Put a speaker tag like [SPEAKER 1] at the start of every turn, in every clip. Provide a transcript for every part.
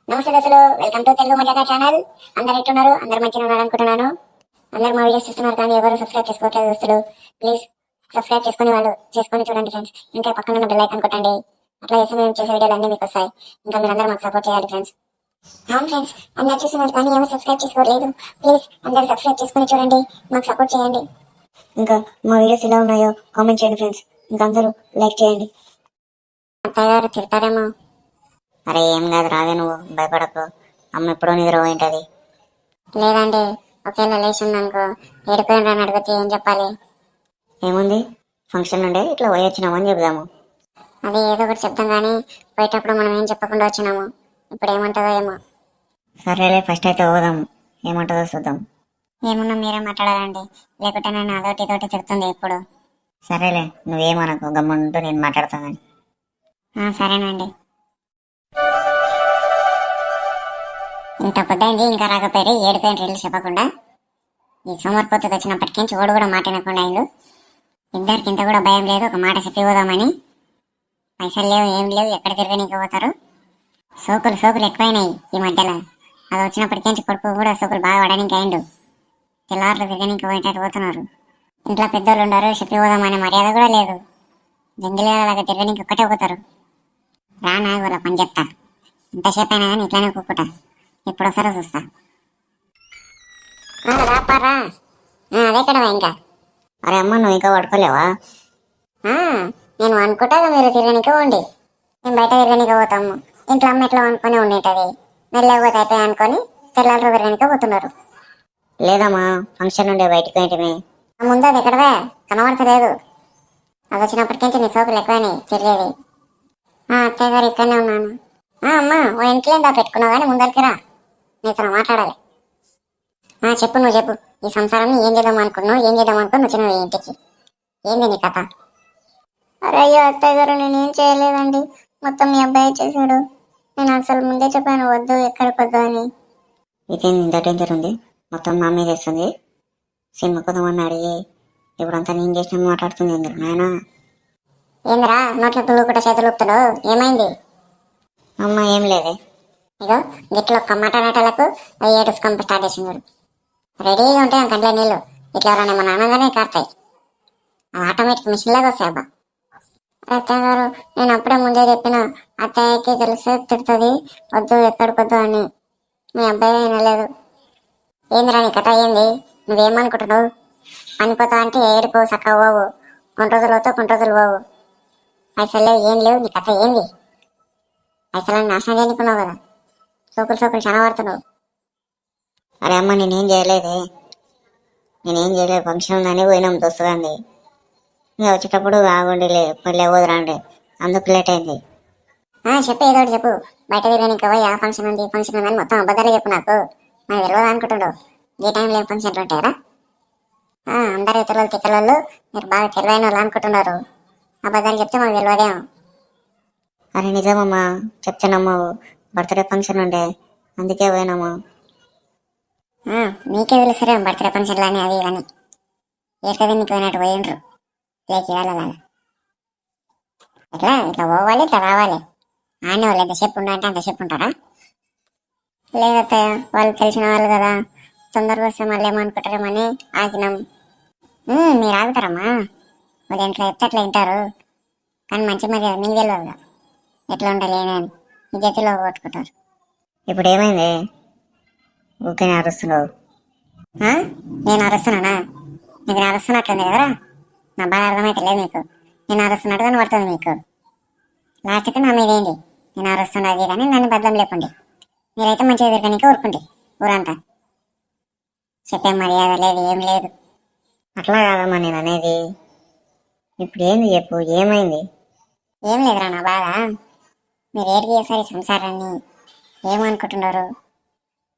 [SPEAKER 1] నమస్తే దోస్తులు, welcome to Telugu మజాగా channel. అందరు ఎట్టున్నారు? అందరు మంచిగా ఉన్నారు అనుకుంటున్నాను. అందరు మా వీడియోస్ చూస్తున్నారు కానీ ఎవరు సబ్స్క్రైబ్ చేసుకోవట్లేదు దోస్తులు. ప్లీజ్ సబ్స్క్రైబ్ చేసుకుని వాళ్ళు చేసుకొని చూడండి ఫ్రెండ్స్. ఇంకా పక్కన ఉన్న బెల్ ఐకాన్ కొట్టండి. అట్లా చేసి మేము చేసే వీడియోలు అన్నీ మీకు వస్తాయి. ఇంకా మీరు అందరూ మాకు సపోర్ట్ చేయాలి ఫ్రెండ్స్. అవును ఫ్రెండ్స్, అందరు చూస్తున్నారు కానీ ఎవరు సబ్స్క్రైబ్ చేసుకోవట్లేదు. ప్లీజ్ అందరు సబ్స్క్రైబ్ చేసుకుని చూడండి, మాకు సపోర్ట్ చేయండి. ఇంకా మా వీడియోస్ ఎలా ఉన్నాయో కామెంట్ చేయండి ఫ్రెండ్స్. ఇంకా అందరూ లైక్ చేయండి. అత్తయ్య గారు తిడతారేమో.
[SPEAKER 2] అరే ఏం కాదు, రావే, నువ్వు భయపడకు. అమ్మ ఎప్పుడో నిద్ర పోయింటది.
[SPEAKER 1] లేదండి, ఒకేలా లేచిందనుకో ఏడిపోయినని అడిగితే ఏం చెప్పాలి?
[SPEAKER 2] ఏముంది, ఫంక్షన్ నుండే ఇట్లా పోయి వచ్చినామని చెబుదాము.
[SPEAKER 1] అది ఏదో ఒకటి చెప్తాం కానీ పోయేటప్పుడు మనం ఏం చెప్పకుండా వచ్చినాము. ఇప్పుడు ఏమంటుందో ఏమో.
[SPEAKER 2] సరేలే, ఫస్ట్ అయితే పోదాము, ఏమంటుందో చూద్దాం.
[SPEAKER 1] ఏమున్నా మీరే మాట్లాడాలండి, లేకుంటే నేను అదోటి ఇదోటి తిడుతుంది ఇప్పుడు.
[SPEAKER 2] సరేలే, నువ్వేమనకు, గమ్ముంటూ నేను మాట్లాడతాను.
[SPEAKER 1] సరేనండి. ఇంత పొద్దైంది ఇంకా రాకపోయారు, ఏడిపోయిన రీళ్ళు చెప్పకుండా. ఈ సోమరిపోతు వచ్చినప్పటికీ చూడు కూడా మాట వినకుండా అయిండు. ఇద్దరికి ఇంత కూడా భయం లేదు, ఒక మాట చెప్పి పోదామని. పైసలు లేవు, ఏం లేవు, ఎక్కడ తిరగనీకి పోతారు. సోకులు ఎక్కువైనాయి ఈ మధ్యలో. అది వచ్చినప్పటికీ కొడుకు కూడా సోకులు బాగా పడడానికి అయిండు. తెల్లవారులు తిరగనీకి పోయేటట్టు పోతున్నారు. ఇంట్లో పెద్దోళ్ళు ఉండరు, చెప్పి పోదామనే మర్యాద కూడా లేదు. జంగిలాగా తిరగనీకి ఒక్కటే పోతారు. రానా వాళ్ళ పని చెప్తా. ఇంతసేపు అయినా కానీ ఇట్లానే కూకుంటా, ఎప్పుడు వస్తారో చూస్తా. రాపారా, అదే కడవా ఇంకా.
[SPEAKER 2] అరే అమ్మ, నువ్వు ఇంకా పడుకోలేవా?
[SPEAKER 1] నేను అనుకుంటా మీరు తిరగనిక ఉండి, మేము బయట తిరగనిక పోతాము. ఇంట్లో అమ్మ ఎట్లా అనుకుని ఉండేటది, మెల్లకపోతే అయిపోయి అనుకొని తెల్లారు తిరగనిక పోతున్నారు.
[SPEAKER 2] లేదమ్మా, ఫంక్షన్ నుండే బయటకు ఏంటమే.
[SPEAKER 1] ముందు అది ఎక్కడవే కనబడతలేదు. అది వచ్చినప్పటికీ నీ సోకులు ఎక్కువైనాయి తిరిగేది. అత్తయ్య గారు ఇక్కడనే ఉన్నాను. అమ్మా, ఓ ఇంట్లో దా పెట్టుకున్నావు కానీ ముందరికి రా, నీతో మాట్లాడాలి. చెప్పు, నువ్వు చెప్పు. ఈ సంసారాన్ని ఏం చేద్దాం అనుకున్నావు, ఏం చేద్దాం అనుకుని వచ్చినావు ఇంటికి? ఏంది నీ కథ? అరే అయ్యో అత్తయ్య గారు, నేనేం చేయలేదండి, మొత్తం మీ అబ్బాయి చేశాడు. నేను అసలు ముందే చెప్పాను వద్దు, ఎక్కడికి వద్దు అని.
[SPEAKER 2] ఇదేంది ఇంత డేంజర్ ఉంది, మొత్తం నా మీద వేస్తుంది. సినిమా కొద్దామని అడిగి ఇప్పుడంతా నేను చేసిన మాట్లాడుతుంది ఎందుకు నాయనా?
[SPEAKER 1] ఏందిరా నోట్ల తుళ్ళు కూడా చేతులు ఊపుతాడు, ఏమైంది?
[SPEAKER 2] అమ్మ ఏం లేదే.
[SPEAKER 1] ఇగో గిట్లో ఒక్క మాట్లాడేటలకు ఏడుసుకొని స్టార్ట్ చేసింది. రెడీగా ఉంటాయి కంట్లో నీళ్ళు, ఇట్లా ఎవరైనా మన అనగానే కారుతాయి. అది ఆటోమేటిక్ మిషన్ లాగా వస్తాయి. అబ్బా అత్తయ్య గారు, నేను అప్పుడే ముందే చెప్పిన, అత్తయ్యకి తెలిస్తే తిడుతుంది, వద్దు ఎక్కడికి వద్దు అని. మీ అబ్బాయి వినలేదు. ఏందిరా నీ కథ ఏంది? నువ్వేమనుకుంటున్నావు? పనిపోతావు అంటే ఏడుకో చక్కగా పోవు, కొన్ని రోజులు అవుతావు, కొన్ని రోజులు పోవు. పైసలు లేవు, ఏం లేవు, నీ కథ ఏంది? పైసలని నాశనం చేయనుకున్నావు కదా, సోకులు చాలా పడుతున్నావు.
[SPEAKER 2] అరే అమ్మ, నేనేం చేయలేదే, ఫంక్షన్ ఉందని పోయినాం దోస్తుగాంది. ఇంకా వచ్చేటప్పుడు ఆగుండిలే పల్లె పోదురాండి, అందుకు లేట్ అయింది.
[SPEAKER 1] చెప్పు, ఏదో ఒకటి చెప్పు. బయట తిరగనికి పోయి ఆ ఫంక్షన్ ఉంది, ఈ ఫంక్షన్ ఉందని మొత్తం అబద్ధాలే చెప్పు. నాకు తెలియదు అనుకుంటున్నావు. ఏ టైంలో ఏం ఫంక్షన్లు ఉంటాయరా? అందరు ఇతరులు తిక్కలలో మీరు బాగా తెలివైన వాళ్ళు అనుకుంటున్నారు. అబద్ధాలు చెప్తే మాకు తెలియదేమో.
[SPEAKER 2] అరే నిజమమ్మా, చెప్తానమ్మా, బర్త్డే ఫంక్షన్ ఉండే అందుకే పోయినాము.
[SPEAKER 1] మీకే తెలుసరే బర్త్డే ఫంక్షన్లు అని అవి ఇవన్నీ. ఏకది నీకు పోయినట్టు పోయిండ్రు లేక ఇవ్వాలలాగా. ఇట్లా పోవాలి, ఇట్లా రావాలి. ఆయన వాళ్ళు ఎంతసేపు ఉండాలంటే అంతసేపు ఉంటారా? లేదత్తయ్య, వాళ్ళు తెలిసిన వాళ్ళు కదా, తొందరగా వస్తే మళ్ళీ ఏమనుకుంటారేమని ఆగినాం. మీరు ఆగుతారమ్మా, వాళ్ళు ఇంట్లో చెప్తే అట్లా వింటారు. కానీ మంచి మర్యాద మీకు తెలియదుగా, ఎట్లా ఉండాలి అని ఈ జతిలో కొట్టుకుంటారు.
[SPEAKER 2] ఇప్పుడు ఏమైంది, ఊకే అరుస్తున్నావు?
[SPEAKER 1] నేను అరుస్తున్నానా? మీకు నేను అరుస్తున్నట్టుంది కదరా, నా బాగా అర్థమైతే లేదు మీకు. నేను అరుస్తున్నట్టు కనబడుతుంది మీకు. లాస్ట్కి నా మీద ఏంటి, నేను అరుస్తున్నది కానీ నన్ను బద్దం లేకుండి. మీరైతే మంచిగా తిరగనీకి ఊరుకుండి ఊరంతా. చెప్పే మర్యాద లేదు, ఏం లేదు.
[SPEAKER 2] అట్లా కాదమ్మా నేను అనేది. ఇప్పుడు ఏంది చెప్పు, ఏమైంది?
[SPEAKER 1] ఏం లేదురా నా బాధ. మీరు ఏడికి చేస్తారు ఈ సంసారాన్ని, ఏమనుకుంటున్నారు?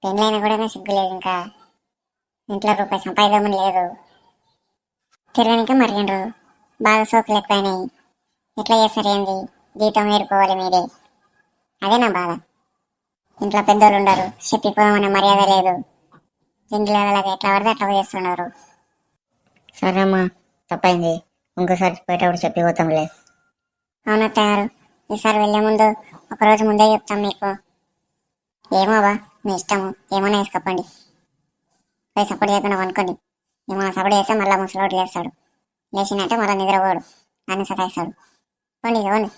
[SPEAKER 1] పెళ్ళైనా కూడా సిగ్గు లేదు, ఇంకా ఇంట్లో రూపాయి సంపాదిద్దామని లేదు. తిరగనికే మరిగిండ్రు, బాగా సోకులు ఎక్కువైనాయి. ఎట్లా చేస్తారు ఏంది? జీతం ఏడుకోవాలి మీరే, అదే నా బాధ. ఇంట్లో పెద్దోళ్ళు ఉండరు, చెప్పిపోదామనే మర్యాద లేదు. జింగిలాగా ఎట్లా పడితే అట్లా చేస్తున్నారు.
[SPEAKER 2] సరే అమ్మా, తప్పైంది, ఇంకోసారి పోయేటప్పుడు చెప్పిపోతాంలే.
[SPEAKER 1] అవునత్తయ్య గారు, ఈసారి వెళ్లే ముందు ఒకరోజు ముందే చెప్తాం మీకు. ఏమో బా మీ ఇష్టము ఏమైనా వేసుకోపండి పోయి సపోర్ట్ చేయకుండా అనుకోండి. ఏమైనా సపోర్ట్ చేస్తే మళ్ళీ ముసలోడు లేస్తాడు, లేచినట్టే మళ్ళీ నిద్రపోడు, అన్ని సతాయిస్తాడు. పోండి ఇక పోండి.